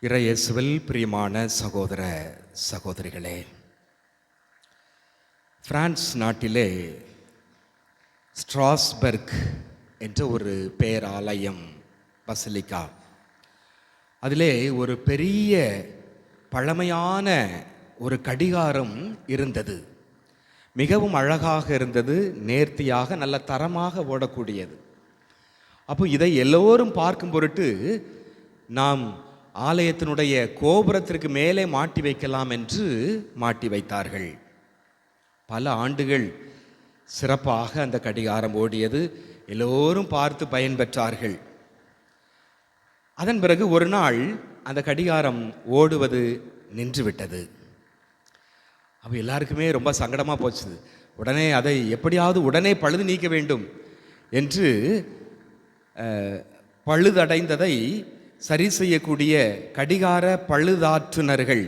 இறையேசுவில் பிரியமான சகோதர சகோதரிகளே, பிரான்ஸ் நாட்டிலே ஸ்ட்ராஸ்பர்க் என்ற ஒரு பேராலயம் பசிலிக்கா, அதிலே ஒரு பெரிய பழமையான ஒரு கடிகாரம் இருந்தது. மிகவும் அழகாக இருந்தது, நேர்த்தியாக நல்ல தரமாக ஓடக்கூடியது. அப்போ இதை எல்லோரும் பார்க்கும் பொருட்டு நாம் ஆலயத்தினுடைய கோபுரத்திற்கு மேலே மாட்டி வைக்கலாம் என்று மாட்டி வைத்தார்கள். பல ஆண்டுகள் சிறப்பாக அந்த கடிகாரம் ஓடியது, எல்லோரும் பார்த்து பயன்பெற்றார்கள். அதன் பிறகு ஒரு நாள் அந்த கடிகாரம் ஓடுவது நின்றுவிட்டது. அப்போ எல்லாருக்குமே ரொம்ப சங்கடமாக போச்சு. உடனே அதை எப்படியாவது உடனே பழுது நீக்க வேண்டும் என்று பழுதடைந்ததை சரி செய்யக்கூடிய கடிகார பழுதாற்றுனர்கள்,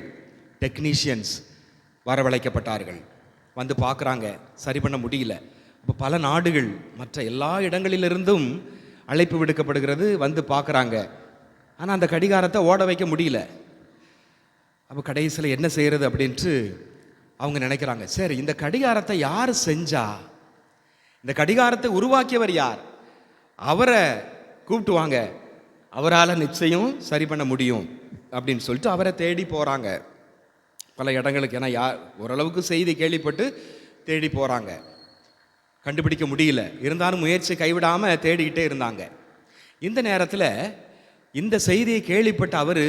டெக்னீஷியன்ஸ் வரவழைக்கப்பட்டார்கள். வந்து பார்க்குறாங்க, சரி பண்ண முடியல. இப்போ பல நாடுகள், மற்ற எல்லா இடங்களிலிருந்தும் அழைப்பு விடுக்கப்படுகிறது, வந்து பார்க்குறாங்க. ஆனால் அந்த கடிகாரத்தை ஓட வைக்க முடியல. அப்போ கடைசியில் என்ன செய்கிறது அப்படின்ட்டு அவங்க நினைக்கிறாங்க, சரி இந்த கடிகாரத்தை யார் செஞ்சா, இந்த கடிகாரத்தை உருவாக்கியவர் யார், அவரை கூப்பிட்டு வாங்க, அவரால் நிச்சயம் சரி பண்ண முடியும் அப்படின்னு சொல்லிட்டு அவரை தேடி போகிறாங்க பல இடங்களுக்கு. ஏன்னா ஓரளவுக்கு செய்தி கேள்விப்பட்டு தேடி போகிறாங்க. கண்டுபிடிக்க முடியல, இருந்தாலும் முயற்சி கைவிடாமல் தேடிக்கிட்டே இருந்தாங்க. இந்த நேரத்தில் இந்த செய்தியை கேள்விப்பட்டு அவர்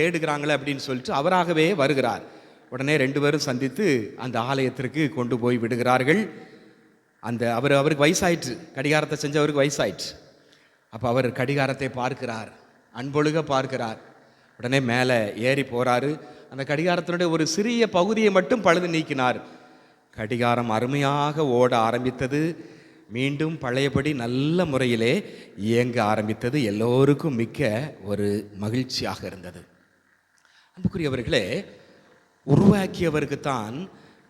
தேடுகிறாங்களே அப்படின்னு சொல்லிட்டு அவராகவே வருகிறார். உடனே ரெண்டு பேரும் சந்தித்து அந்த ஆலயத்திற்கு கொண்டு போய் விடுகிறார்கள். அவருக்கு வயசாயிற்று, கடிகாரத்தை செஞ்சவருக்கு வயசாயிற்று. அப்போ அவர் கடிகாரத்தை பார்க்கிறார், அன்பொழுக பார்க்கிறார். உடனே மேலே ஏறி போகிறாரு. அந்த கடிகாரத்தினுடைய ஒரு சிறிய பகுதியை மட்டும் பழுது நீக்கினார். கடிகாரம் அருமையாக ஓட ஆரம்பித்தது. மீண்டும் பழையபடி நல்ல முறையிலே இயங்க ஆரம்பித்தது. எல்லோருக்கும் மிக்க ஒரு மகிழ்ச்சியாக இருந்தது. அன்புக்குரியவர்களே, உருவாக்கியவருக்குத்தான்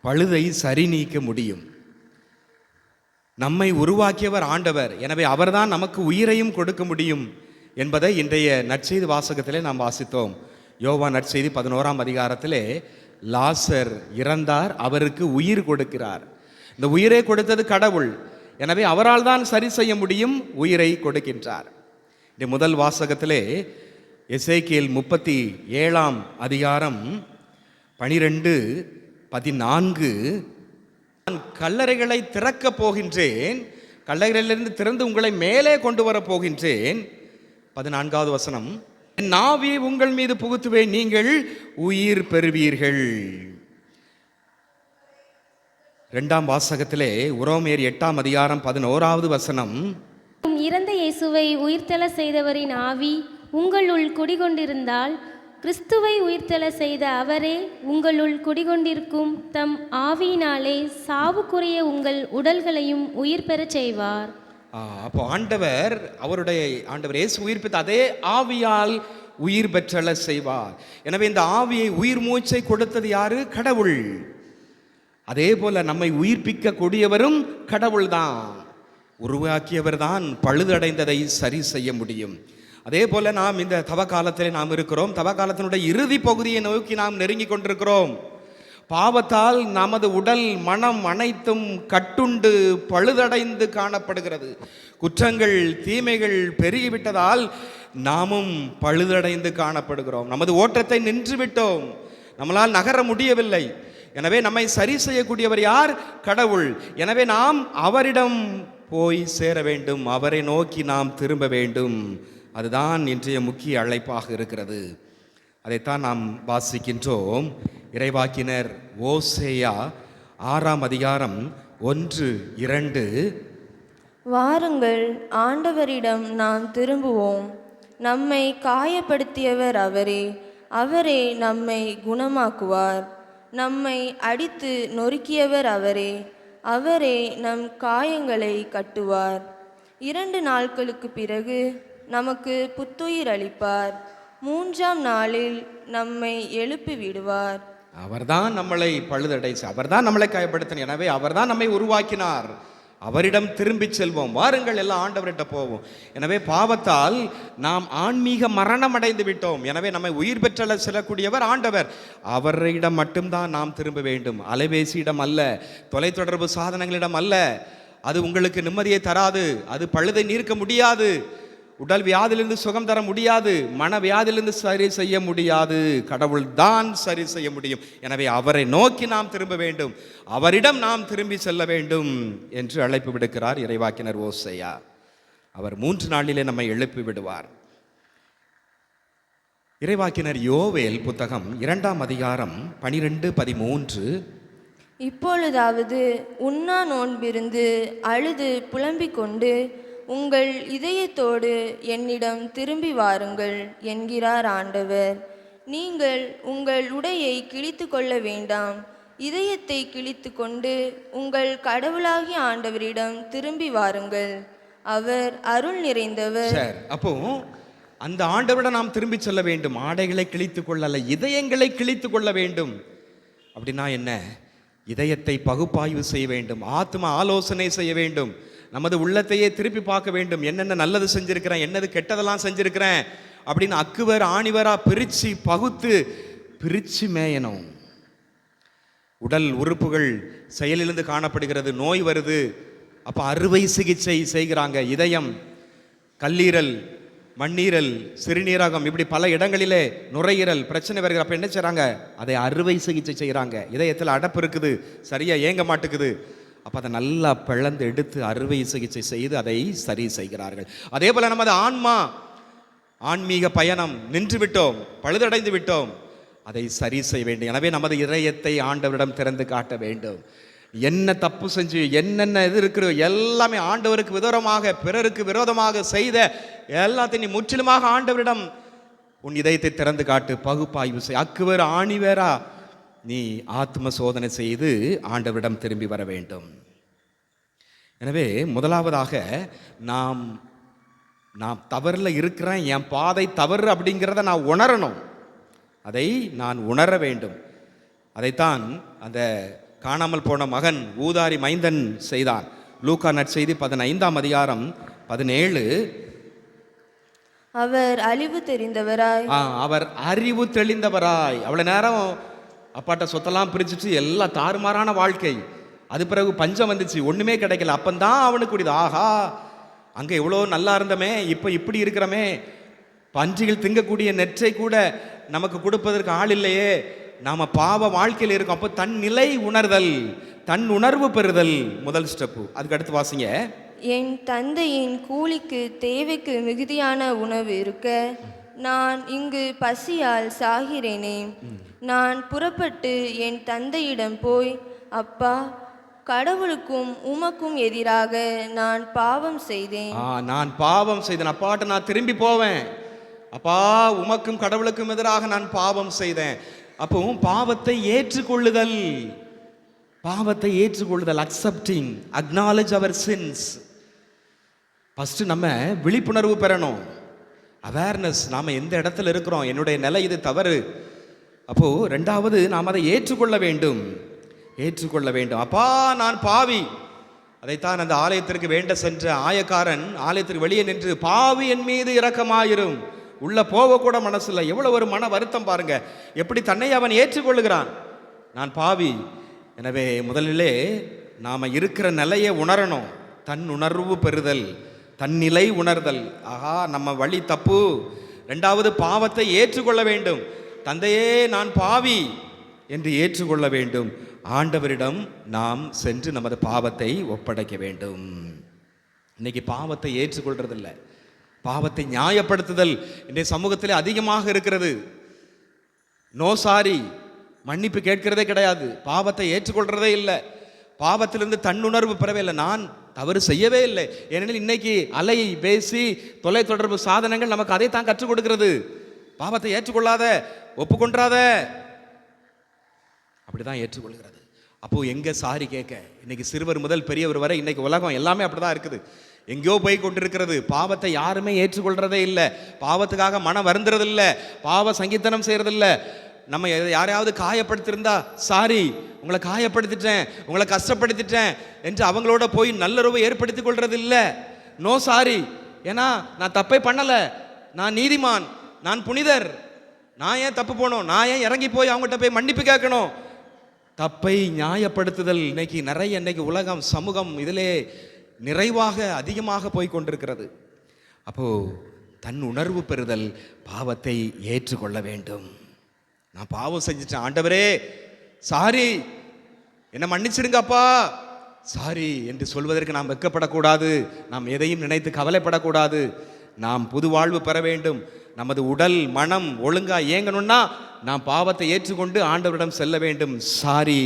பழுதை சரி நீக்க முடியும். நம்மை உருவாக்கியவர் ஆண்டவர், எனவே அவர்தான் நமக்கு உயிரையும் கொடுக்க முடியும் என்பதை இன்றைய நற்செய்தி வாசகத்திலே நாம் வாசித்தோம். யோவான் நற்செய்தி 11ஆம் அதிகாரத்திலே லாசர் இறந்தார், அவருக்கு உயிர் கொடுக்கிறார். இந்த உயிரை கொடுத்தது கடவுள், எனவே அவரால் தான் சரி செய்ய முடியும், உயிரை கொடுக்கின்றார். இந்த முதல் வாசகத்திலே எசேக்கியேல் 37ஆம் அதிகாரம் 12-14, கல்லறைகளை திறக்கப் போகின்றேன், கல்லறையிலிருந்து திறந்து உங்களை மேலே கொண்டு வர போகின்றேன். 14வது வசனம், என் ஆவியை உங்கள் மீது புகுத்துவேன், நீங்கள் உயிர் பெறுவீர்கள். 2ஆம் வாசகத்திலே உரோமையர் 8ஆம் அதிகாரம் 11வது வசனம், இறந்த இயேசுவை உயிர்த்தெழ செய்தவரின் ஆவி உங்களுள் குடிகொண்டிருந்தால் கிறிஸ்துவை உயிர்த்தெழ செய்த அவரே உங்களுள் குடிகொண்டிருக்கும் தம் ஆவியினாலே சாவுக்குரிய உங்கள் உடல்களையும் உயிர் பெறச் செய்வார். அப்போ ஆண்டவர் இயேசு உயிர்ப்பித்த அதே ஆவியால் உயிர் பெற்றல செய்வார். எனவே இந்த ஆவியை உயிர் மூச்சை கொடுத்தது யாரு? கடவுள். அதே போல நம்மை உயிர்ப்பிக்க கூடியவரும் கடவுள் தான். உருவாக்கியவர் தான் பழுதடைந்ததை சரி செய்ய முடியும். அதே போல நாம் இந்த தவ காலத்திலே நாம் இருக்கிறோம். தவ காலத்தினுடைய இறுதி பகுதியை நோக்கி நாம் நெருங்கி கொண்டிருக்கிறோம். பாவத்தால் நமது உடல் மனம் அனைத்தும் கட்டுண்டு பழுதடைந்து காணப்படுகிறது. குற்றங்கள் தீமைகள் பெருகிவிட்டதால் நாமும் பழுதடைந்து காணப்படுகிறோம். நமது ஓட்டத்தை நின்றுவிட்டோம், நம்மளால் நகர முடியவில்லை. எனவே நம்மை சரி செய்யக்கூடியவர் யார்? கடவுள். எனவே நாம் அவரிடம் போய் சேர வேண்டும், அவரை நோக்கி நாம் திரும்ப வேண்டும். அதுதான் இன்றைய முக்கிய அழைப்பாக இருக்கிறது. அதைத்தான் நாம் வாசிக்கின்றோம். இறைவாக்கினர் ஓசேயா 6ஆம் அதிகாரம் 1-2, வாருங்கள், ஆண்டவரிடம் நாம் திரும்புவோம். நம்மை காயப்படுத்தியவர் அவரே, அவரே நம்மை குணமாக்குவார். நம்மை அடித்து நொறுக்கியவர் அவரே, அவரே நம் காயங்களை கட்டுவார். 2 நாட்களுக்கு பிறகு நமக்கு புத்துயிர் அளிப்பார். 3ஆம் நாளில் நம்மை எழுப்பி விடுவார். அவர்தான் நம்மளை பழுதடைச்சு, அவர்தான் நம்மளை காயப்படுத்தினார். எனவே அவர்தான் நம்மை உருவாக்கினார். அவரிடம் திரும்பி செல்வோம். வாருங்கள், எல்லாம் ஆண்டவர்கிட்ட போவோம். எனவே பாவத்தால் நாம் ஆன்மீக மரணம் அடைந்து விட்டோம். எனவே நம்மை உயிர் பெற்ற செல்லக்கூடியவர் ஆண்டவர். அவரிடம் மட்டும்தான் நாம் திரும்ப வேண்டும். அலைபேசியிடம் அல்ல, தொலைத்தொடர்பு சாதனங்களிடம் அல்ல. அது உங்களுக்கு நிம்மதியை தராது. அது பழுதை நீர்க்க முடியாது. உடல் வியாதியிலிருந்து சுகம் தர முடியாது. மன வியாதியிலிருந்து சரி செய்ய முடியாது. கடவுள் தான் சரி செய்ய முடியும். எனவே அவரை நோக்கி நாம் திரும்ப வேண்டும். அவரிடம் நாம் திரும்பி செல்ல வேண்டும் என்று அழைப்பு விடுக்கிறார் இறைவாக்கினர் ஓசையா. அவர் 3 நாளிலே நம்மை எழுப்பி விடுவார். இறைவாக்கினர் யோவேல் புத்தகம் 2ஆம் அதிகாரம் 12-13. இப்பொழுதாவது உண்ணா நோன்பிருந்து அழுது புலம்பிக் கொண்டு உங்கள் இதயத்தோடு என்னிடம் திரும்பி வாருங்கள் என்கிறார் ஆண்டவர். நீங்கள் உங்கள் உடையை கிழித்து கொள்ள வேண்டாம். இதயத்தை கிழித்து கொண்டு உங்கள் கடவுளாகிய ஆண்டவரிடம் திரும்பி வாருங்கள். அவர் அருள் நிறைந்தவர். அப்போ அந்த ஆண்டவரிடம் நாம் திரும்பி செல்ல வேண்டும். ஆடைகளை கிழித்து கொள்ளல, இதயங்களை கிழித்து கொள்ள வேண்டும். அப்படின்னா என்ன? இதயத்தை பகுப்பாய்வு செய்ய வேண்டும். ஆத்ம ஆலோசனை செய்ய வேண்டும். நமது உள்ளத்தையே திருப்பி பார்க்க வேண்டும். என்னென்ன நல்லது செஞ்சிருக்கிறேன், என்னது கெட்டதெல்லாம் செஞ்சிருக்கிறேன் அப்படின்னு அக்குவர் ஆணிவரா பிரித்து பகுத்து பிரித்து மேயணும். உடல் உறுப்புகள் செயலிலிருந்து காணப்படுகிறது, நோய் வருது. அப்போ அறுவை சிகிச்சை செய்கிறாங்க. இதயம், கல்லீரல், மண்ணீரல், சிறுநீரகம், இப்படி பல இடங்களிலே நுரையீரல் பிரச்சனை வருகிற. அப்போ என்ன செய்கிறாங்க? அதை அறுவை சிகிச்சை செய்கிறாங்க. இதயத்தில் அடப்பு இருக்குது, சரியாக ஏங்க மாட்டுக்குது. அப்போ அதை நல்லா பிளந்து எடுத்து அறுவை சிகிச்சை செய்து அதை சரி செய்கிறார்கள். அதே போல் நமது ஆன்மா, ஆன்மீக பயணம் நின்று விட்டோம், பழுதடைந்து விட்டோம், அதை சரி செய்ய வேண்டும். எனவே நமது இதயத்தை ஆண்டவரிடம் திறந்து காட்ட வேண்டும். என்ன தப்பு செஞ்சு என்னென்ன இது இருக்கிற எல்லாமே ஆண்டவருக்கு விரோதமாக, பிறருக்கு விரோதமாக செய்த எல்லாத்தையும் நீ முற்றிலுமாக ஆண்டவரிடம் உன் இதயத்தை திறந்து காட்டு, பகுப்பாய்வு செய். அக்குவர் ஆணிவேரா நீ ஆத்ம சோதனை செய்து ஆண்டவரிடம் திரும்பி வர வேண்டும். எனவே முதலாவதாக நாம் தவறில் இருக்கிறேன், என் பாதை தவறு அப்படிங்கிறத நான் உணரணும். அதை நான் உணர வேண்டும். அதைத்தான் அந்த காணாமல் போன மகன் ஊதாரி மைந்தன் செய்தான். லூக்கா நற்செய்தி 15ஆம் அதிகாரம் 17. அவர் அறிவு தெரிந்தவராய், அவர் அறிவு தெளிந்தவராய். அவ்வளவு நேரம் அப்பாட்ட சொத்தெல்லாம் பிரிச்சுட்டு எல்லாம் தாறுமாறான வாழ்க்கை. அது பிறகு பஞ்சம் வந்துச்சு, ஒண்ணுமே கிடைக்கல. அப்பந்தான் அவனுக்கு கூடியது, ஆஹா அங்க எவ்வளோ நல்லா இருந்தமே, இப்ப இப்படி இருக்கிறமே, பன்றிகள் திங்கக்கூடிய நெற்றை கூட நமக்கு கொடுப்பதற்கு ஆள் இல்லையே, நாம பாவ வாழ்க்கையில் இருக்கோம். அப்போ தன் நிலை உணர்தல், தன் உணர்வு பெறுதல் முதல் ஸ்டெப்பு. அதுக்கு அடுத்து வாசிங்க. என் தந்தையின் கூலிக்கு தேவைக்கு மிகுதியான உணவு இருக்க நான் இங்கு பசியால் சாகிறேனே. நான் புறப்பட்டு என் தந்தையிடம் போய், அப்பா, கடவுளுக்கும் உமக்கும் எதிராக நான் பாவம் செய்தேன். நான் பாவம் செய்தேன் அப்பாட்ட நான் திரும்பி போவேன். அப்பா, உமக்கும் கடவுளுக்கும் எதிராக நான் பாவம் செய்தேன். அப்போ பாவத்தை ஏற்றுக்கொள்ளுதல், பாவத்தை ஏற்றுக்கொள்ளுதல், அக்செப்டிங், அக்னாலேஜ் அவர் சின்ஸ். ஃபர்ஸ்ட் நம்ம விழிப்புணர்வு பெறணும், அவேர்னஸ். நாம் எந்த இடத்துல இருக்கிறோம், என்னுடைய நிலை இது தவறு. அப்போ ரெண்டாவது நாம் அதை ஏற்றுக்கொள்ள வேண்டும், ஏற்றுக்கொள்ள வேண்டும். அப்பா நான் பாவி. அதைத்தான் அந்த ஆலயத்திற்கு வேண்ட சென்ற ஆயக்காரன் ஆலயத்திற்கு வெளியே நின்று, பாவி என் மீது இரக்கமாயிரும். உள்ள போகக்கூட மனசில்லை. எவ்வளவு ஒரு மன வருத்தம் பாருங்க, எப்படி தன்னை அவன் ஏற்றுக்கொள்ளுகிறான், நான் பாவி. எனவே முதலிலே நாம் இருக்கிற நிலையை உணரணும், தன் உணர்வு பெறுதல், தன்னிலை உணர்தல். ஆஹா நம்ம வழி தப்பு. ரெண்டாவது பாவத்தை ஏற்றுக்கொள்ள வேண்டும். தந்தையே நான் பாவி என்று ஏற்றுக்கொள்ள வேண்டும். ஆண்டவரிடம் நாம் சென்று நமது பாவத்தை ஒப்படைக்க வேண்டும். இன்னைக்கு பாவத்தை ஏற்றுக்கொள்றதில்லை, பாவத்தை நியாயப்படுத்துதல் இன்றைய சமூகத்தில் அதிகமாக இருக்கிறது. நோ சாரி, மன்னிப்பு கேட்கிறதே கிடையாது, பாவத்தை ஏற்றுக்கொள்றதே இல்லை, பாவத்திலிருந்து தன்னுணர்வு பெறவே இல்லை, நான் தவறு செய்யவே இல்லை. ஏனெனில் இன்னைக்கு அலை பேசி தொலைத்தொடர்பு சாதனங்கள் நமக்கு அதைத்தான் கற்றுக் கொடுக்கிறது. பாவத்தை ஏற்றுக்கொள்ளாத, ஒப்புக்கொண்டாத, அப்படிதான் ஏற்றுக்கொள்கிறது. அப்போ எங்க சாரி கேட்க? இன்னைக்கு சிறுவர் முதல் பெரியவர் வரை இன்னைக்கு உலகம் எல்லாமே அப்படிதான் இருக்குது, எங்கேயோ போய் கொண்டிருக்கிறது. பாவத்தை யாருமே ஏற்றுக்கொள்றதே இல்லை, பாவத்துக்காக மனம் வருந்துறது இல்லை, பாவ சங்கீதனம் செய்யறது இல்லை. நம்ம யாரையாவது காயப்படுத்திருந்தா சாரி, உங்களை காயப்படுத்திட்டேன், உங்களை கஷ்டப்படுத்திட்டேன் என்று அவங்களோட போய் நல்லுறவு ஏற்படுத்தி கொள்றது இல்லை. No sorry. ஏன்னா நான் தப்பே பண்ணலை, நான் நீதிமான், நான் புனிதர், நான் ஏன் தப்பு போனோம், நான் ஏன் இறங்கி போய் அவங்ககிட்ட போய் மன்னிப்பு கேட்கணும். தப்பை நியாயப்படுத்துதல் இன்னைக்கு உலகம் சமூகம் இதிலே நிறைவாக அதிகமாக போய் கொண்டிருக்கிறது. அப்போ தன் உணர்வு பெறுதல், பாவத்தை ஏற்றுக்கொள்ள வேண்டும். நான் பாவம் செஞ்சிட்டேன் ஆண்டவரே, சாரி, என்ன மன்னிச்சிருங்கப்பா, சாரி என்று சொல்வதற்கு நாம் வெட்கப்படக்கூடாது. நாம் எதையும் நினைத்து கவலைப்படக்கூடாது. நாம் புது வாழ்வு பெற வேண்டும். நமது உடல் மனம் ஒழுங்கா இயங்கணும்னா நாம் பாவத்தை ஏற்றுக்கொண்டு ஆண்டவரிடம் செல்ல வேண்டும். சாரி,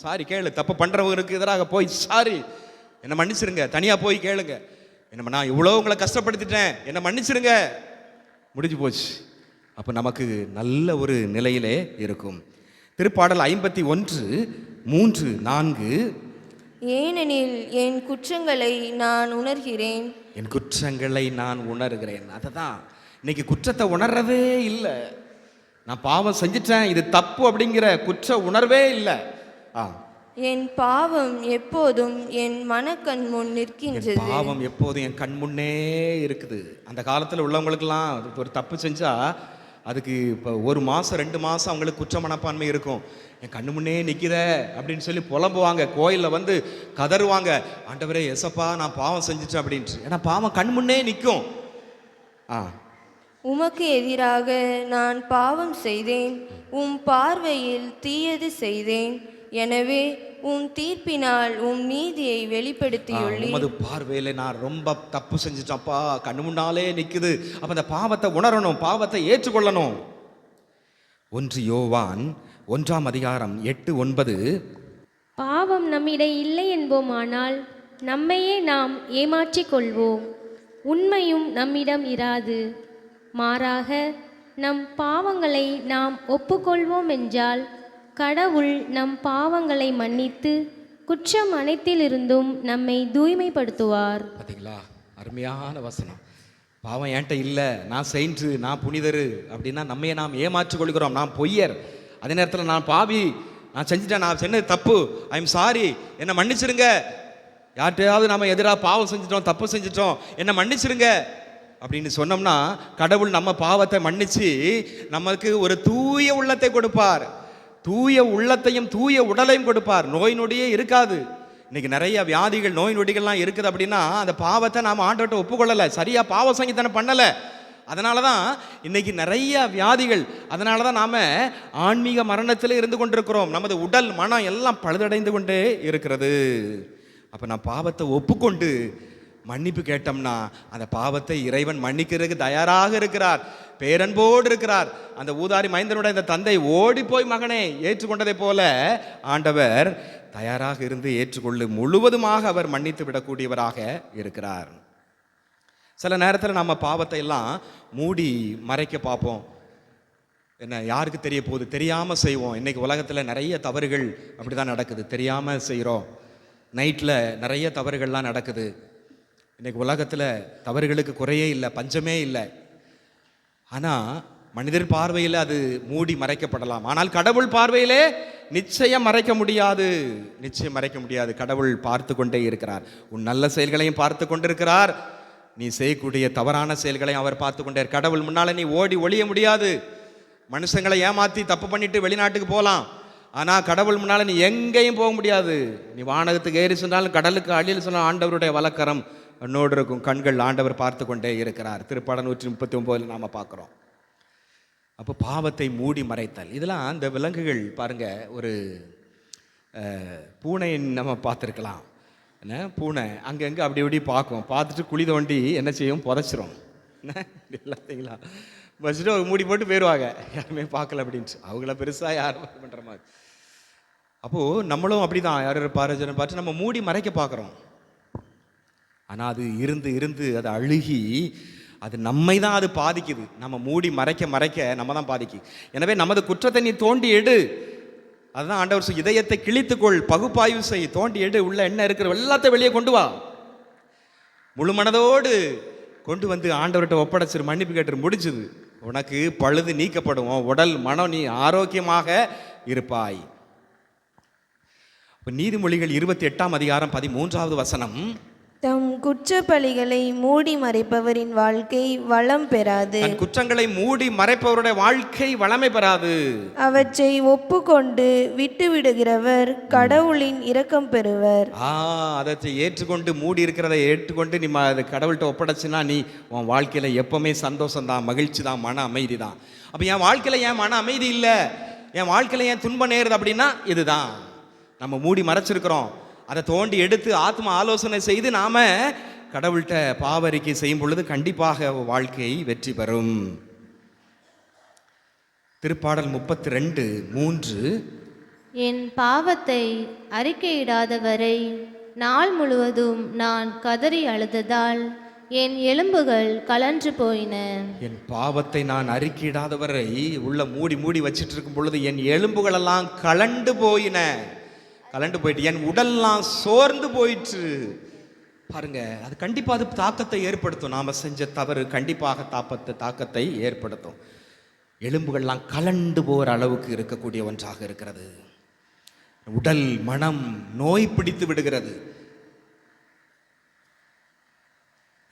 சாரி கேளு. தப்பு பண்றவங்களுக்கு எதிராக போய் சாரி, என்ன மன்னிச்சிருங்க, தனியா போய் கேளுங்க. என்ன, நான் இவ்வளோ உங்களை கஷ்டப்படுத்திட்டேன், என்ன மன்னிச்சிருங்க, முடிஞ்சு போச்சு. அப்போ நமக்கு நல்ல ஒரு நிலையிலே இருக்கும். திருப்பாடல் 51:3-4. ஏனெனில் என் குற்றங்களை நான் உணர்கிறேன். என் குற்றங்களை நான் உணர்கிறேன். அதுதான் இன்னைக்கு குற்றத்தை உணர்றதே இல்லை. நான் பாவம் செஞ்சிட்டேன், இது தப்பு அப்படிங்கிற குற்ற உணர்வே இல்லை. என் பாவம் எப்போதும் என் மனக்கண் முன் நிற்கின்றது. பாவம் எப்போதும் என் கண் முன்னே இருக்குது. அந்த காலத்தில் உள்ளவங்களுக்கெல்லாம் ஒரு தப்பு செஞ்சா அதுக்கு இப்போ 1 மாதம் 2 மாதம் அவங்களுக்கு குற்ற மனப்பான்மை இருக்கும். என் கண்ணு முன்னே நிற்கிற அப்படின்னு சொல்லி புலம்புவாங்க, கோயிலில் வந்து கதறுவாங்க, ஆண்டவரே எசப்பா நான் பாவம் செஞ்சிட்டேன் அப்படின்ட்டு. ஏன்னா பாவம் கண் முன்னே நிற்கும். உமக்கு எதிராக நான் பாவம் செய்தேன், உம் பார்வையில் தீயது செய்தேன், எனவே உம் தீர்ப்பினால் உம் நீதியை வெளிப்படுத்தியுள்ளீர். உமது பார்வையில நான் ரொம்ப தப்பு செஞ்சிட்டேன்ப்பா, கண்ணு முன்னாலே நிற்குது. அப்ப அந்த பாவத்தை உணரணும், பாவத்தை ஏற்றுக்கொள்ளணும். 1 யோவான் 1:8-9. பாவம் நம்மிடம் இல்லை என்போமானால் நம்மையே நாம் ஏமாற்றிக் கொள்வோம், உண்மையும் நம்மிடம் இராது. மாறாக நம் பாவங்களை நாம் ஒப்புக்கொள்வோம் என்றால் கடவுள் நம் பாவங்களை மன்னித்து குற்றம் அனைத்திலிருந்தும் நம்மை தூய்மைப்படுத்துவார். பார்த்தீங்களா, அருமையான வசனம். பாவம் என்கிட்ட இல்லை, நான் செயின்ட்டு, நான் புனிதரு அப்படின்னா நம்மையே நாம் ஏமாற்றிக் கொள்கிறோம். நான் பொய்யர், அதே நேரத்தில் நான் பாவி, நான் செஞ்சுட்டேன், நான் செஞ்சது தப்பு, ஐ எம் சாரி, என்னை மன்னிச்சிருங்க. யார்கிட்டையாவது நம்ம எதிராக பாவம் செஞ்சிட்டோம், தப்பு செஞ்சிட்டோம், என்னை மன்னிச்சிருங்க அப்படின்னு சொன்னோம்னா கடவுள் நம்ம பாவத்தை மன்னிச்சு நமக்கு ஒரு தூய உள்ளத்தை கொடுப்பார். தூய உள்ளத்தையும் தூய உடலையும் கொடுப்பார். நோய் நொடியே இருக்காது. இன்னைக்கு நிறைய வியாதிகள், நோய் நொடிகள்லாம் இருக்குது அப்படின்னா அந்த பாவத்தை நாம் ஆண்டவர்கிட்ட ஒப்புக்கொள்ளலை, சரியா பாவ சங்கீதனை பண்ணலை. அதனால தான் இன்னைக்கு நிறைய வியாதிகள். அதனால தான் நாம் ஆன்மீக மரணத்தில் இருந்து கொண்டிருக்கிறோம். நமது உடல் மனம் எல்லாம் பழுதடைந்து கொண்டே இருக்கிறது. அப்போ நான் பாவத்தை ஒப்புக்கொண்டு மன்னிப்பு கேட்டோம்னா அந்த பாவத்தை இறைவன் மன்னிக்கிறதுக்கு தயாராக இருக்கிறார், பேரன்போடு இருக்கிறார். அந்த ஊதாரி மைந்தனுடைய இந்த தந்தை ஓடி போய் மகனை ஏற்றுக்கொண்டதை போல ஆண்டவர் தயாராக இருந்து ஏற்றுக்கொள்ளு முழுவதுமாக அவர் மன்னித்து விடக்கூடியவராக இருக்கிறார். சில நேரத்தில் நம்ம பாவத்தை எல்லாம் மூடி மறைக்க பார்ப்போம். என்ன, யாருக்கு தெரிய போகுது, தெரியாமல் செய்வோம். இன்னைக்கு உலகத்தில் நிறைய தவறுகள் அப்படி தான் நடக்குது, தெரியாமல் செய்கிறோம். நைட்டில் நிறைய தவறுகள்லாம் நடக்குது. இன்னைக்கு உலகத்தில் தவறுகளுக்கு குறையே இல்லை, பஞ்சமே இல்லை. ஆனால் மனிதர் பார்வையில் அது மூடி மறைக்கப்படலாம். ஆனால் கடவுள் பார்வையிலே நிச்சயம் மறைக்க முடியாது, நிச்சயம் மறைக்க முடியாது. கடவுள் பார்த்து கொண்டே இருக்கிறார். உன் நல்ல செயல்களையும் பார்த்து கொண்டிருக்கிறார், நீ செய்யக்கூடிய தவறான செயல்களையும் அவர் பார்த்து கொண்டே. கடவுள் முன்னால் நீ ஓடி ஒளிய முடியாது. மனுஷங்களை ஏமாற்றி தப்பு பண்ணிட்டு வெளிநாட்டுக்கு போகலாம், ஆனால் கடவுள் முன்னால் நீ எங்கேயும் போக முடியாது. நீ வானகத்துக்கு ஏறி சொன்னாலும் கடலுக்கு அழியில் சொன்னால் ஆண்டவருடைய வலக்கரம் என்னோடு இருக்கும், கண்கள் ஆண்டவர் பார்த்து கொண்டே இருக்கிறார். திருப்பாடல் 139 நாம் பார்க்குறோம். அப்போ பாவத்தை மூடி மறைத்தல், இதெல்லாம் அந்த விலங்குகள் பாருங்க. ஒரு பூனை நம்ம பார்த்துருக்கலாம். என்ன, பூனை அங்கங்கே அப்படி இப்படி பார்க்கும், பார்த்துட்டு குழி தோண்டி என்ன செய்யும், புதைச்சிரும். எல்லாத்தைங்களா வச்சுட்டு மூடி போட்டு போயிடுவாங்க, யாருமே பார்க்கல அப்படின்ட்டு. அவங்கள பெருசாக யாரும் பண்ணுற மாதிரி. அப்போது நம்மளும் அப்படி தான், யார் பாரஜனை பார்த்து நம்ம மூடி மறைக்க பார்க்குறோம். ஆனால் அது இருந்து இருந்து அது அழுகி அது நம்மை தான் அது பாதிக்குது. நம்ம மூடி மறைக்க மறைக்க நம்ம தான் பாதிக்கு. எனவே நமது குற்றத்தை நீ தோண்டி எடு. அதுதான் ஆண்டவர் இதயத்தை கிழித்துக்கொள், பகுப்பாய்வு செய், தோண்டி எடு, உள்ள என்ன இருக்கிற எல்லாத்தையும் வெளியே கொண்டு வா. முழு மனதோடு கொண்டு வந்து ஆண்டவர்கிட்ட ஒப்படைச்சிரு, மன்னிப்பு கேட்டு முடிச்சுது. உனக்கு பழுது நீக்கப்படும், உன் உடல் மனம் நீ ஆரோக்கியமாக இருப்பாய். இப்ப நீதிமொழிகள் 28 அதிகாரம் 13 தம் குற்றப்பழிகளை மூடி மறைப்பவரின் வாழ்க்கை வளம் பெறாது. தன் குற்றங்களை மூடி மறைப்பவருடைய வாழ்க்கை வளமை பெறாது. அவற்றை ஒப்புக்கொண்டு விட்டு விடுகிறவர் கடவுளின் இரக்கம் பெறுவர். அதை ஏற்றுக்கொண்டு மூடி இருக்கிறதை ஏற்றுக்கொண்டு நீ அதை கடவுள்கிட்ட ஒப்படைச்சுன்னா நீ உன் வாழ்க்கையில எப்பவுமே சந்தோஷம் தான், மகிழ்ச்சி தான், மன அமைதி தான். அப்ப என் வாழ்க்கையில ஏன் மன அமைதி இல்லை, என் வாழ்க்கையில ஏன் துன்பம் நேருது அப்படின்னா இதுதான் நம்ம மூடி மறைச்சிருக்கிறோம். அதை தோண்டி எடுத்து ஆத்ம ஆலோசனை செய்து நாம கடவுள்கிட்ட பாவரிக்கை செய்யும் பொழுது கண்டிப்பாக வாழ்க்கை வெற்றி பெறும். திருப்பாடல் 32:3 என் பாவத்தை அறிக்கையிடாதவரை நாள் முழுவதும் நான் கதறி அழுததால் என் எலும்புகள் கலன்று போயின. என் பாவத்தை நான் அறிக்கையிடாதவரை உள்ள மூடி மூடி வச்சிட்டு இருக்கும் பொழுது என் எலும்புகள் எல்லாம் கலண்டு போயிட்டு, என் உடல்லாம் சோர்ந்து போயிற்று. பாருங்க, அது கண்டிப்பா அது தாக்கத்தை ஏற்படுத்தும். நாம செஞ்ச தவறு கண்டிப்பாக தாக்கத்தை ஏற்படுத்தும். எலும்புகள்லாம் கலண்டு போகிற அளவுக்கு இருக்கக்கூடிய ஒன்றாக இருக்கிறது. உடல் மனம் நோய் பிடித்து விடுகிறது.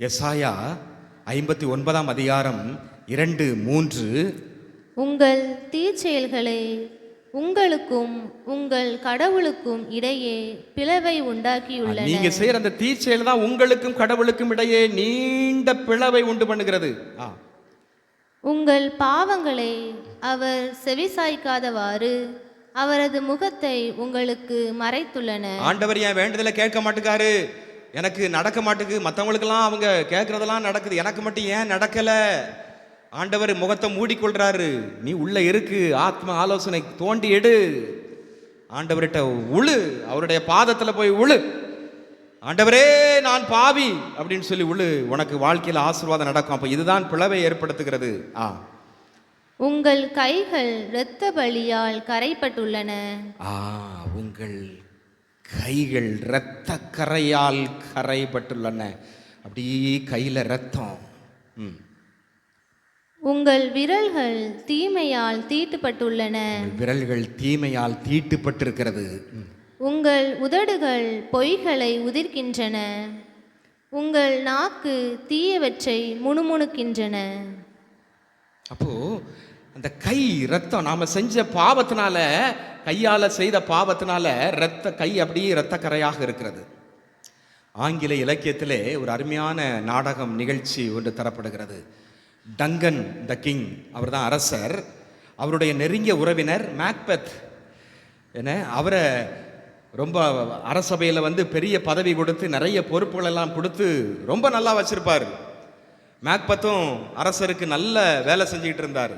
எசாயா 59 அதிகாரம் 2-3 உங்கள் தீச்செயல்களை உங்களுக்கும் உங்கள் கடவுளுக்கும் இடையே பிளவை உண்டாக்கியுள்ளன. நீங்க செய்யற அந்த தீச்செயல் தான் உங்களுக்கும் கடவுளுக்கும் இடையே நீண்ட பிளவை உண்டு பண்ணுகிறது. உங்கள் பாவங்களை அவர் செவிசாய்க்காதவாறு அவரது முகத்தை உங்களுக்கு மறைத்துள்ளன. ஆண்டவர் என் வேண்டுதலை கேட்க மாட்டேங்காரு, எனக்கு நடக்க மாட்டேங்குது, மற்றவங்களுக்கெல்லாம் அவங்க கேட்கறதெல்லாம் நடக்குது, எனக்கு மட்டும் ஏன் நடக்கல? ஆண்டவர் முகத்தை மூடிக்கொள்றாரு. நீ உள்ள இருக்கு, ஆத்ம ஆலோசனை தோண்டி எடு, ஆண்டவர்கிட்ட உழு, அவருடைய பாதத்துல போய் உழு. ஆண்டவரே நான் பாவி அப்படின்னு சொல்லி உழு, உனக்கு வாழ்க்கையில் ஆசீர்வாதம் நடக்கும். அப்ப இதுதான் பிளவை ஏற்படுத்துகிறது. உங்கள் கைகள் இரத்த பலியால் கரைப்பட்டுள்ளன. உங்கள் கைகள் இரத்த கரையால் கரைப்பட்டுள்ளன. அப்படியே கையில ரத்தம். உங்கள் விரல்கள் தீமையால் தீட்டுப்பட்டுள்ளன. விரல்கள் தீமையால் தீட்டுப்பட்டிருக்கிறது. உங்கள் உதடுகள் பொய்களை உதிர்க்கின்றன. உங்கள் நாக்கு தீயவற்றை முணுமுணுக்கின்றன. அப்போ அந்த கை ரத்தம், நாம செஞ்ச பாவத்தினால, கையால செய்த பாவத்தினால கை அப்படியே இரத்த கரையாக இருக்கிறது. ஆங்கில இலக்கியத்திலே ஒரு அருமையான நாடகம் நிகழ்ச்சி ஒன்று தரப்படுகிறது. டங்கன் த கிங், அவர் தான் அரசர். அவருடைய நெருங்கிய உறவினர் மேக்பெத், அவரை ரொம்ப அரசபையில் பெரிய பதவி கொடுத்து நிறைய பொறுப்புகள் எல்லாம் கொடுத்து ரொம்ப நல்லா வச்சிருப்பார். மேக்பெத்தும் அரசருக்கு நல்ல வேலை செஞ்சுக்கிட்டு இருந்தார்.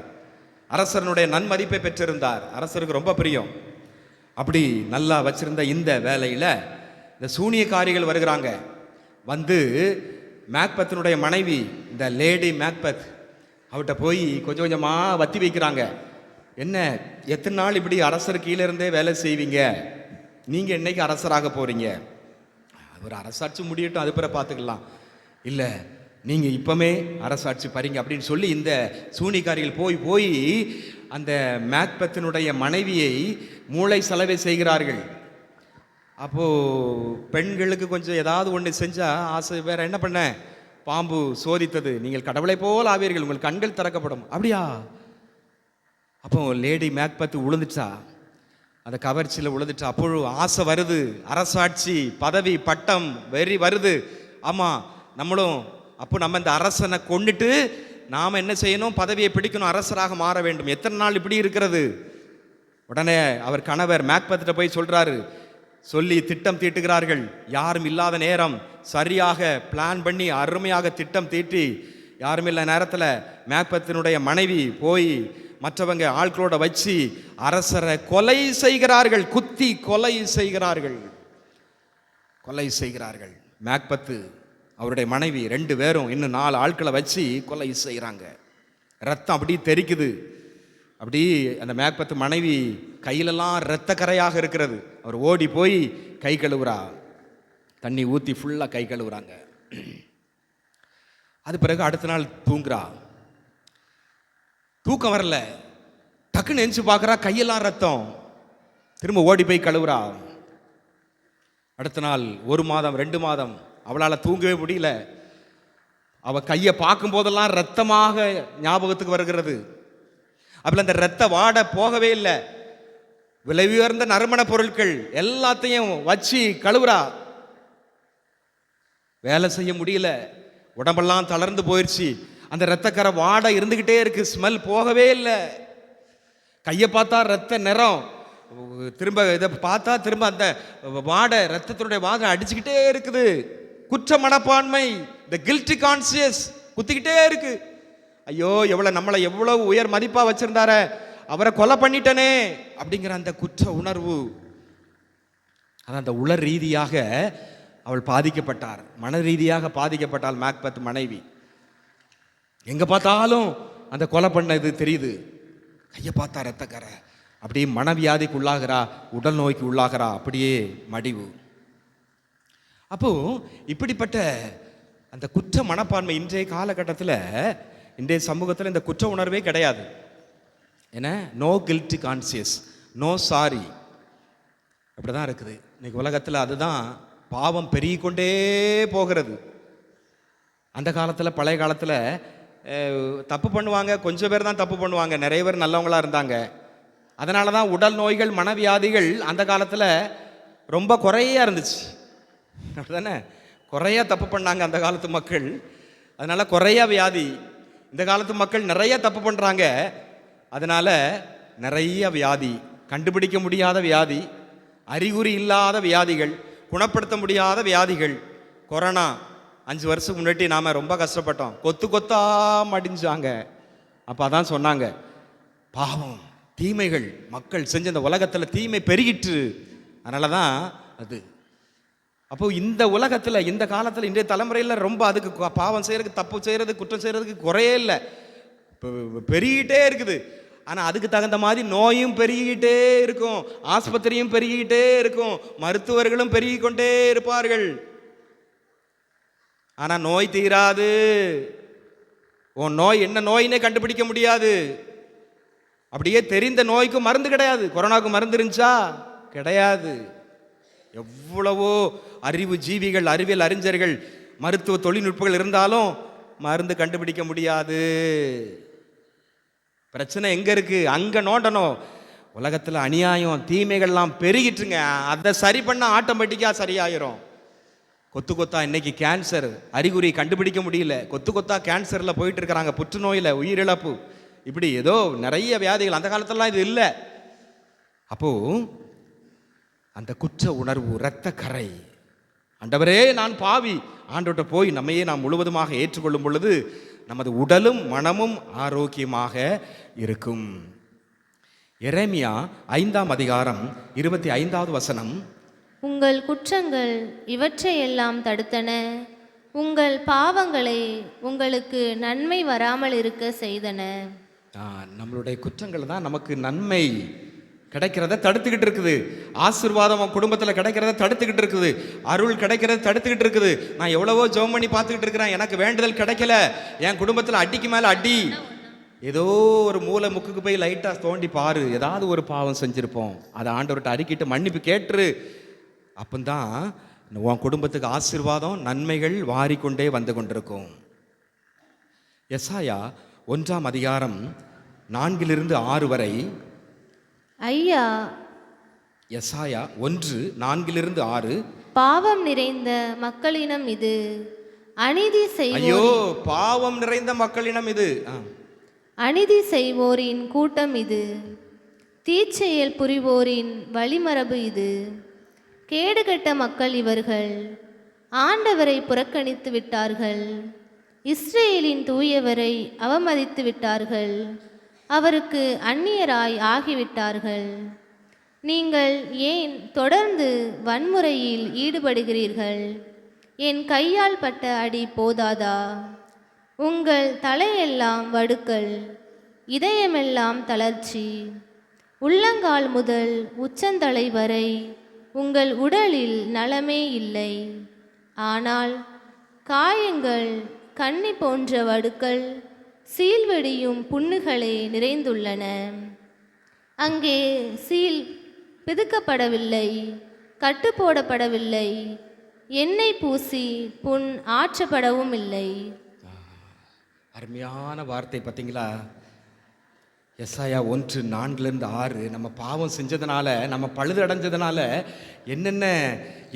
அரசனுடைய நன்மதிப்பை பெற்றிருந்தார். அரசருக்கு ரொம்ப பிரியம். அப்படி நல்லா வச்சிருந்த இந்த வேலையில் இந்த சூனியக்காரிகள் வருகிறாங்க. மேக்பெத்தினுடைய மனைவி இந்த லேடி மேக்பெத் அவட்ட போய் கொஞ்சம் கொஞ்சமாக வத்தி வைக்கிறாங்க. என்ன, எத்தனை நாள் இப்படி அரசர் கீழே இருந்தே வேலை செய்வீங்க? நீங்கள் என்னைக்கு அரசராக போகிறீங்க? ஒரு அரசாட்சி முடியட்டும், அது பிற பார்த்துக்கலாம். இல்லை, நீங்கள் இப்போமே அரசாட்சி பாருங்க அப்படின்னு சொல்லி இந்த சூனியக்காரிகள் போய் அந்த மேக்பெத்தினுடைய மனைவியை மூளை சலவை செய்கிறார்கள். அப்போது பெண்களுக்கு கொஞ்சம் ஏதாவது ஒன்று செஞ்சால் ஆசை, வேற என்ன பண்ண, பாம்பு சோதித்தது, நீங்கள் கடவுளை போல் ஆவீர்கள், உங்கள் கண்கள் திறக்கப்படும். அப்படியா? அப்போ லேடி மேக்பெத் உழுந்துட்டா, அந்த கவர்ச்சியில் உழுந்துட்டா. அப்பொழுது ஆசை வருது, அரசாட்சி பதவி பட்டம் வெறி வருது. ஆமாம், நம்மளும் அப்போ நம்ம இந்த அரசனை கொண்டுட்டு நாம் என்ன செய்யணும், பதவியை பிடிக்கணும், அரசராக மாற வேண்டும். எத்தனை நாள் இப்படி இருக்கிறது? உடனே அவர் கணவர் மேக்பெத்திட்ட போய் சொல்கிறாரு, சொல்லி திட்டம் தீட்டுகிறார்கள். யாரும் இல்லாத நேரம் சரியாக பிளான் பண்ணி அருமையாக திட்டம் தீட்டி, யாரும் இல்லை நேரத்தில் மேக்பெத்தினுடைய மனைவி போய் மற்றவங்க ஆட்களோட வச்சு அரசரை கொலை செய்கிறார்கள். குத்தி கொலை செய்கிறார்கள். மேக்பெத்து அவருடைய மனைவி 2 பேரும் இன்னும் 4 ஆட்களை வச்சு கொலை செய்கிறாங்க. ரத்தம் அப்படி தெரிக்குது. அப்படி அந்த மேக்பெத்து மனைவி கையிலெல்லாம் இரத்த கரையாக இருக்கிறது. அவர் ஓடி போய் கை கழுவுறா, தண்ணி ஊற்றி ஃபுல்லாக கை கழுவுறாங்க. அது பிறகு அடுத்த நாள் தூங்குறா. தூக்கம் வரல, டக்குன்னு எந்திச்சு பார்க்குறா, கையெல்லாம் ரத்தம். திரும்ப ஓடி போய் கழுவுறா. அடுத்த நாள் 1 மாதம் 2 மாதம் அவளால் தூங்கவே முடியல. அவ கையை பார்க்கும் போதெல்லாம் ரத்தமாக ஞாபகத்துக்கு வருகிறது. அப்பல அந்த ரத்த வாடை போகவே இல்லை. விலை உயர்ந்த நறுமண பொருட்கள் எல்லாத்தையும் வச்சு கழுவுறா. வேலை செய்ய முடியல, உடம்பெல்லாம் தளர்ந்து போயிடுச்சு. அந்த ரத்தக்கரை வாடை இருந்துகிட்டே இருக்கு, ஸ்மெல் போகவே இல்லை. கையை பார்த்தா ரத்த நிறம், திரும்ப இதை பார்த்தா திரும்ப அந்த வாடை, ரத்தத்தினுடைய வாடை அடிச்சுக்கிட்டே இருக்குது. குற்ற மனப்பான்மை, இந்த கில்ட்டி கான்சியஸ் குத்திக்கிட்டே இருக்கு. ஐயோ, நம்மளை எவ்வளவு உயர் மதிப்பா வச்சிருந்தார, அவரை கொலை பண்ணிட்டனே அப்படிங்கிற அந்த குற்ற உணர்வு. அதான் அந்த உளர் ரீதியாக அவள் பாதிக்கப்பட்டார், மன ரீதியாக பாதிக்கப்பட்டாள் மேக்பெத் மனைவி. எங்க பார்த்தாலும் அந்த கொலை பண்ணது தெரியுது. கையை பார்த்தா ரத்தக்கரை, அப்படியே மனவியாதிக்கு உள்ளாகிறா, உடல் நோய்க்கு உள்ளாகிறா, அப்படியே மடிவு. அப்போ இப்படிப்பட்ட அந்த குற்ற மனப்பான்மை இன்றைய காலகட்டத்தில், இன்றைய சமூகத்தில் இந்த குற்ற உணர்வே கிடையாது. ஏன்னா no guilty conscious, no sorry, அப்படிதான் இருக்குது இன்னைக்கு உலகத்தில். அதுதான் பாவம் பெருகிக்கொண்டே போகிறது. அந்த காலத்தில், பழைய காலத்தில் தப்பு பண்ணுவாங்க, கொஞ்சம் பேர் தான் தப்பு பண்ணுவாங்க, நிறைய பேர் நல்லவங்களா இருந்தாங்க. அதனால தான் உடல் நோய்கள், மனவியாதிகள் அந்த காலத்தில் ரொம்ப குறையா இருந்துச்சு. அப்படிதானே? குறையா தப்பு பண்ணாங்க அந்த காலத்து மக்கள், அதனால குறையா வியாதி. இந்த காலத்து மக்கள் நிறைய தப்பு பண்ணுறாங்க, அதனால நிறைய வியாதி, கண்டுபிடிக்க முடியாத வியாதி, அறிகுறி இல்லாத வியாதிகள், குணப்படுத்த முடியாத வியாதிகள். கொரோனா 5 வருஷத்துக்கு முன்னாடி நாம் ரொம்ப கஷ்டப்பட்டோம், கொத்து கொத்தா மடிஞ்சாங்க. அப்போ அதான் சொன்னாங்க, பாவம் தீமைகள் மக்கள் செஞ்ச இந்த உலகத்தில் தீமை பெருகிட்டு, அதனால தான் அது. அப்போ இந்த உலகத்தில், இந்த காலத்தில், இன்றைய தலைமுறையில் ரொம்ப அதுக்கு பாவம் செய்கிறதுக்கு, தப்பு செய்கிறதுக்கு, குற்றம் செய்கிறதுக்கு குறையே இல்லை, பெருகிட்டே இருக்குது. ஆனால் அதுக்கு தகுந்த மாதிரி நோயும் பெருகிக்கிட்டே இருக்கும், ஆஸ்பத்திரியும் பெருகிக்கிட்டே இருக்கும், மருத்துவர்களும் பெருகி கொண்டே இருப்பார்கள். ஆனால் நோய் தீராது. உன் நோய் என்ன நோயினே கண்டுபிடிக்க முடியாது. அப்படியே தெரிந்த நோய்க்கும் மருந்து கிடையாது. கொரோனாவுக்கு மருந்து இருந்துச்சா? கிடையாது. எவ்வளவோ அறிவு ஜீவிகள், அறிவியல் அறிஞர்கள், மருத்துவ தொழில்நுட்பங்கள் இருந்தாலும் மருந்து கண்டுபிடிக்க முடியாது. பிரச்சனை எங்க இருக்கு? அங்க நோண்டணும். உலகத்தில் அநியாயம், தீமைகள்லாம் பெருகிட்டுங்க, அதை சரி பண்ண ஆட்டோமேட்டிக்கா சரியாயிரும். கொத்து கொத்தா இன்னைக்கு கேன்சர் அறிகுறி கண்டுபிடிக்க முடியல, கொத்து கொத்தா கேன்சர்ல போயிட்டு இருக்கிறாங்க, புற்றுநோயில உயிரிழப்பு, இப்படி ஏதோ நிறைய வியாதிகள். அந்த காலத்திலலாம் இது இல்லை. அப்போ அந்த குற்ற உணர்வு, இரத்த கரை, ஆண்டவரே நான் பாவி, ஆண்டவர்கிட்ட போய் நம்மையே நாம் முழுவதுமாக ஏற்றுக்கொள்ளும் பொழுது நமது உடலும் மனமும் ஆரோக்கியமாக இருக்கும். எரேமியா 5ஆம் அதிகாரம் 25வது வசனம், உங்கள் குற்றங்கள் இவற்றையெல்லாம் தடுத்தன, உங்கள் பாவங்களை உங்களுக்கு நன்மை வராமல் இருக்க செய்தன. நம்மளுடைய குற்றங்கள் தான் நமக்கு நன்மை கிடைக்கிறத தடுத்துக்கிட்டு இருக்குது. ஆசீர்வாதம் குடும்பத்தில் கிடைக்கிறத தடுத்துக்கிட்டு இருக்குது. அருள் கிடைக்கிறத தடுத்துக்கிட்டு இருக்குது. நான் எவ்வளவோ ஜெபம் பண்ணி பார்த்துக்கிட்டு இருக்கிறேன், எனக்கு வேண்டுதல் கிடைக்கல. என் குடும்பத்தில் அடிக்கு மேலே அடி. ஏதோ ஒரு மூலை முக்குக்கு போய் லைட்டாக தோண்டி பாரு, ஏதாவது ஒரு பாவம் செஞ்சுருப்போம், அதை ஆண்டவர்கிட்ட அறிக்கிட்டு மன்னிப்பு கேட்டுரு. அப்பந்தான் உன் குடும்பத்துக்கு ஆசீர்வாதம், நன்மைகள் வாரிக்கொண்டே வந்து கொண்டிருக்கும். எசாயா 1ஆம் அதிகாரம் 4லிருந்து 6 வரை. ஐயா, எசாயா 1:4லிருந்து 6. பாவம் நிறைந்த மக்களினம் இது, அநீதி ஐயோ, செய்வோர் பாவம் நிறைந்த மக்களினம் இது, அநீதி செய்வோரின் கூட்டம் இது, தீச்செயல் புரிவோரின் வழிமரபு இது. கேடுகட்ட மக்கள் இவர்கள், ஆண்டவரை புறக்கணித்து விட்டார்கள், இஸ்ரேலின் தூயவரை அவமதித்து விட்டார்கள், அவருக்கு அந்நியராய் ஆகிவிட்டார்கள். நீங்கள் ஏன் தொடர்ந்து வன்முறையில் ஈடுபடுகிறீர்கள்? என் கையால் பட்ட அடி போதாதா? உங்கள் தலையெல்லாம் வடுக்கள், இதயமெல்லாம் தளர்ச்சி, உள்ளங்கால் முதல் உச்சந்தலை வரை உங்கள் உடலில் நலமே இல்லை. ஆனால் காயங்கள் கன்னி போன்ற வடுக்கள், சீல்வெடியும் புண்ணுகளே நிறைந்துள்ளன. அங்கே சீல் பிதுக்கப்படவில்லை, கட்டு போடப்படவில்லை, எண்ணெய் பூசி புண் ஆற்றப்படவும் இல்லை. அருமையான வார்த்தை பார்த்தீங்களா? எஸ்ஐயா 1:4-6 நம்ம பாவம் செஞ்சதுனால, நம்ம பழுது அடைஞ்சதுனால என்னென்ன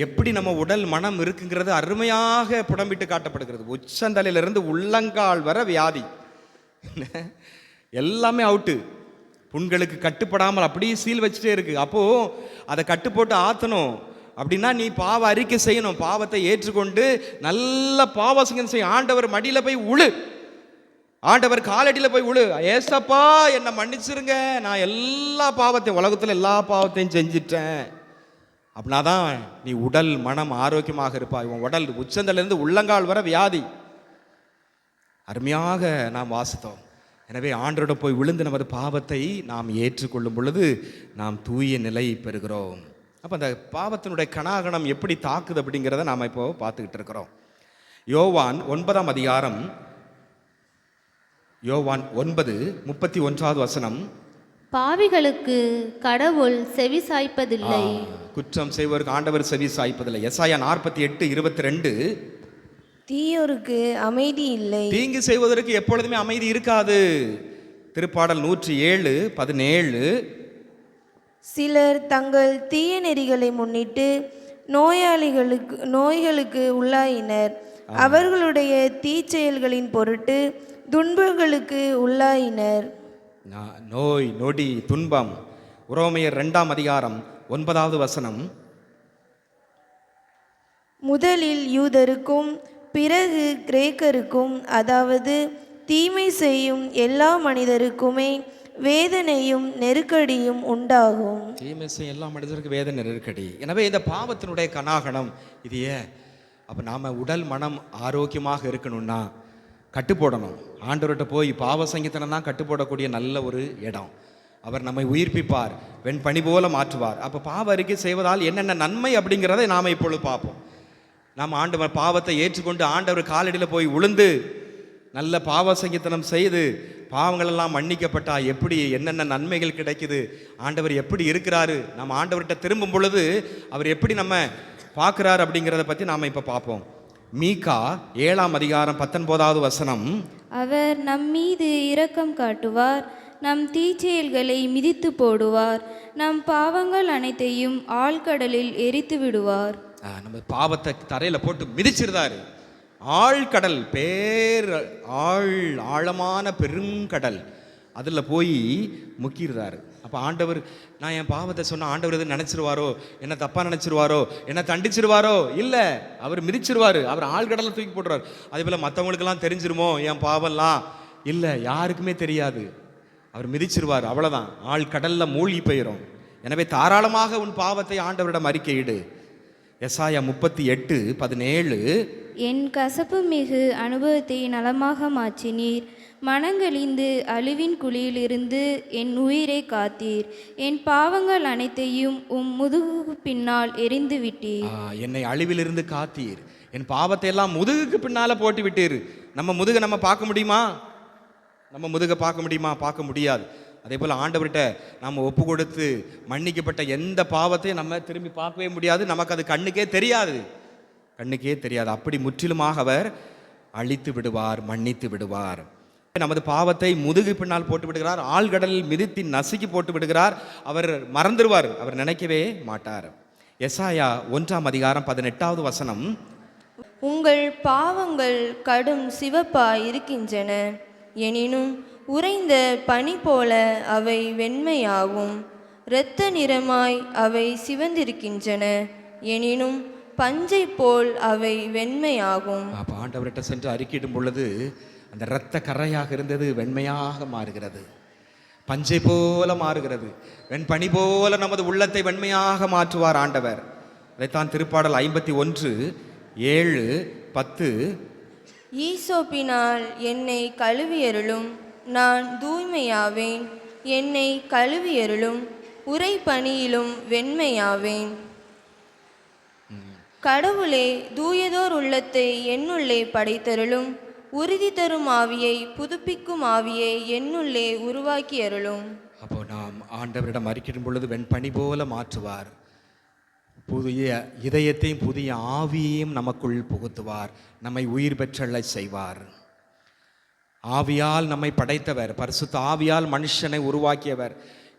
எப்படி நம்ம உடல் மனம் இருக்குங்கிறது அருமையாக புடம்பிட்டு காட்டப்படுகிறது. உச்சந்தலையிலிருந்து உள்ளங்கால் வர வியாதி எல்லாமே அவுட்டு. புண்களுக்கு கட்டுப்படாமல் அப்படியே சீல் வச்சுட்டே இருக்கு. அப்போ அதை கட்டு போட்டு ஆற்றணும் அப்படின்னா நீ பாவ அறிக்கை செய்யணும். பாவத்தை ஏற்றுக்கொண்டு நல்ல பாவ சங்கீதம் செய்யும். ஆண்டவர் மடியில் போய் உழு, ஆண்டவர் காலடியில் போய் உழு. ஏசப்பா என்னை மன்னிச்சிருங்க, நான் எல்லா பாவத்தையும், உலகத்தில் எல்லா பாவத்தையும் செஞ்சிட்டேன். அப்படின்னா தான் நீ உடல் மனம் ஆரோக்கியமாக இருப்பாய். உன் உடல் உச்சந்திலிருந்து உள்ளங்கால் வர வியாதி. அருமையாக நாம் வாசித்தோம். எனவே ஆண்டவரோட போய் விழுந்து நமது பாவத்தை நாம் ஏற்றுக்கொள்ளும் பொழுது நாம் தூய நிலை பெறுகிறோம். அப்போ அந்த பாவத்தினுடைய கணாகணம் எப்படி தாக்குது அப்படிங்கிறத நாம் இப்போ பார்த்துக்கிட்டு இருக்கிறோம். யோவான் 9 யோவான் 9:31 பாவிகளுக்கு கடவுள் செவி சாய்ப்பதில்லை. குற்றம் செய்வோருக்கு ஆண்டவர் செவி சாய்ப்பதில்லை. எசாயா 48:22 தீயோருக்கு அமைதி இல்லை. தீங்கு செய்வதற்கு எப்பொழுதுமே அமைதி இருக்காது. திருப்பாடல் 107:17 சிலர் தங்கள் தீய நெறிகளை முன்னிட்டு நோய்களுக்கு உள்ளாயினர். அவர்களுடைய தீச்செயல்களின் பொருட்டு துன்பங்களுக்கு உள்ளாயினர். நோய் நொடி துன்பம். உரோமையர் 2:9 முதலில் யூதருக்கும் பிறகு கிரேக்கருக்கும், அதாவது தீமை செய்யும் எல்லா மனிதருக்குமே வேதனையும் நெருக்கடியும் உண்டாகும். தீமை செய்யும் எல்லா மனிதருக்கும் வேதனை நெருக்கடி. எனவே இந்த பாவத்தினுடைய கணாகணம் இது. அப்போ நாம் உடல் மனம் ஆரோக்கியமாக இருக்கணும்னா கட்டு போடணும். ஆண்டவர்கிட்ட போய் பாவ சங்கீதனம் தான் கட்டு போடக்கூடிய நல்ல ஒரு இடம். அவர் நம்மை உயிர்ப்பிப்பார், வெண்பனி போல மாற்றுவார். அப்போ பாவ அறிக்கை செய்வதால் என்னென்ன நன்மை அப்படிங்கிறதை நாம் இப்பொழுது பார்ப்போம். நாம் ஆண்டவர் பாவத்தை ஏற்றுக்கொண்டு ஆண்டவர் காலடியில் போய் உளுந்து நல்ல பாவ சங்கீதனம் செய்து பாவங்களெல்லாம் மன்னிக்கப்பட்டா எப்படி என்னென்ன நன்மைகள் கிடைக்குது, ஆண்டவர் எப்படி இருக்கிறாரு, நம்ம ஆண்டவர்கிட்ட திரும்பும் பொழுது அவர் எப்படி நம்ம பார்க்குறாரு அப்படிங்கிறத பற்றி நாம் இப்போ பார்ப்போம். மீகா 7:19 அவர் நம் மீது இரக்கம் காட்டுவார், நம் தீச்செயல்களை மிதித்து போடுவார், நம் பாவங்கள் அனைத்தையும் ஆழ்கடலில் எரித்து விடுவார். நம்ம பாவத்தை தரையில் போட்டு மிதிச்சிருந்தாரு. ஆழ்கடல், ஆழமான பெருங்கடல், அதில் போய் முக்கியிருந்தாரு. அப்போ ஆண்டவர், நான் என் பாவத்தை சொன்ன ஆண்டவர் எது நினச்சிருவாரோ, என்ன தப்பாக நினச்சிருவாரோ, என்ன தண்டிச்சிருவாரோ? இல்லை, அவர் மிதிச்சிருவார். அவர் ஆழ்கடலை தூக்கி போட்டுருவார். அதே போல் மற்றவங்களுக்கெல்லாம் தெரிஞ்சிருமோ என் பாவம்லாம்? இல்லை, யாருக்குமே தெரியாது. அவர் மிதிச்சிருவார், அவ்வளோதான். ஆழ்கடலில் மூழ்கி போயிடும். எனவே தாராளமாக உன் பாவத்தை ஆண்டவரிடம் அறிக்கையிடு. எசாயா 38:17 என் கசப்பு மிகு அனுபவத்தை நலமாக மாற்றினீர், மனங்கழிந்து அழிவின் குழியிலிருந்து என் உயிரை காத்தீர், என் பாவங்கள் அனைத்தையும் முதுகுக்கு பின்னால் எரிந்து விட்டீர். என்னை அழிவிலிருந்து காத்தீர், என் பாவத்தை எல்லாம் முதுகுக்கு பின்னால் போட்டு விட்டீர். நம்ம முதுகை நம்ம பார்க்க முடியுமா? நம்ம முதுகை பார்க்க முடியுமா? பார்க்க முடியாது. அதே போல் ஆண்டவர்கிட்ட நம்ம ஒப்பு கொடுத்து மன்னிக்கப்பட்ட எந்த பாவத்தையும் நம்ம திரும்பி பார்க்கவே முடியாது. நமக்கு அது கண்ணுக்கே தெரியாது. அப்படி முற்றிலுமாக அவர் அழித்து விடுவார், மன்னித்து விடுவார். நமது பாவத்தை முதுகு பின்னால் போட்டு விடுகிறார், ஆழ்கடலில் மிதித்து நசுக்கி போட்டு விடுகிறார். அவர் மறந்துடுவார், அவர் நினைக்கவே மாட்டார். எசாயா 1:18 உங்கள் பாவங்கள் கடும் சிவப்பாய் இருக்கின்றன, எனினும் உறைந்த பனி போல அவை வெண்மையாகும். இரத்த நிறமாய் அவை சிவந்திருக்கின்றன, எனினும் பஞ்சை போல் அவை வெண்மையாகும். அப்போ ஆண்டவர்கிட்ட சென்று அறிக்கையிடும் பொழுது அந்த இரத்த கரையாக இருந்தது வெண்மையாக மாறுகிறது, பஞ்சை போல மாறுகிறது, வெண்பனி போல நமது உள்ளத்தை வெண்மையாக மாற்றுவார் ஆண்டவர். அதைத்தான் திருப்பாடல் 51:7-10 ஈசோப்பினால் என்னை கழுவியருளும், நான் தூய்மையாவேன். என்னை கழுவியருளும், உறை பனியிலும் வெண்மையாவேன். கடவுளே, தூயதோர் உள்ளத்தை என்னுள்ளே படைத்தருளும், உறுதி தரும் ஆவியை, புதுப்பிக்கும் ஆவியை என்னுள்ளே உருவாக்கி அருளும். அப்போ நாம் ஆண்டவரிடம் அறிக்கிடும் பொழுது வெண்பனி போல மாற்றுவார். புதிய இதயத்தையும் புதிய ஆவியையும் நமக்குள் புகுத்துவார். நம்மை உயிர் பெற்றலை செய்வார். ஆவியால் நம்மை படைத்தவர், பரிசுத்த ஆவியால் மனுஷனை உருவாக்கியவர்.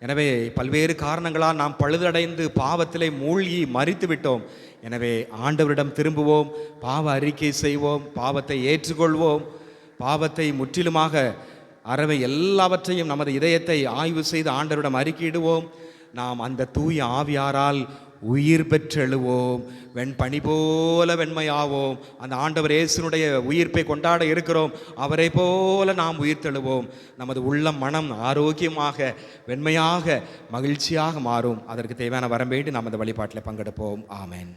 எனவே பல்வேறு காரணங்களால் நாம் பழுதடைந்து பாவத்திலே மூழ்கி மரித்து விட்டோம். எனவே ஆண்டவரிடம் திரும்புவோம், பாவ அறிக்கை செய்வோம், பாவத்தை ஏற்றுக்கொள்வோம், பாவத்தை முற்றிலுமாக அறவை எல்லாவற்றையும் நமது இதயத்தை ஆய்வு செய்து ஆண்டவரிடம் அறிக்கையிடுவோம். நாம் அந்த தூய ஆவியாரால் உயிர் பெற்றெழுவோம், வெண்பனி போல வெண்மையாவோம். அந்த ஆண்டவர் இயேசுனுடைய உயிர்ப்பை கொண்டாட இருக்கிறோம். அவரை போல நாம் உயிர்த்தெழுவோம். நமது உள்ளம் மனம் ஆரோக்கியமாக வெண்மையாக மகிழ்ச்சியாக மாறும். அதற்கு தேவையான வரம் வேண்டி நாம் அந்த வழிபாட்டில் பங்கெடுப்போம். ஆமென்.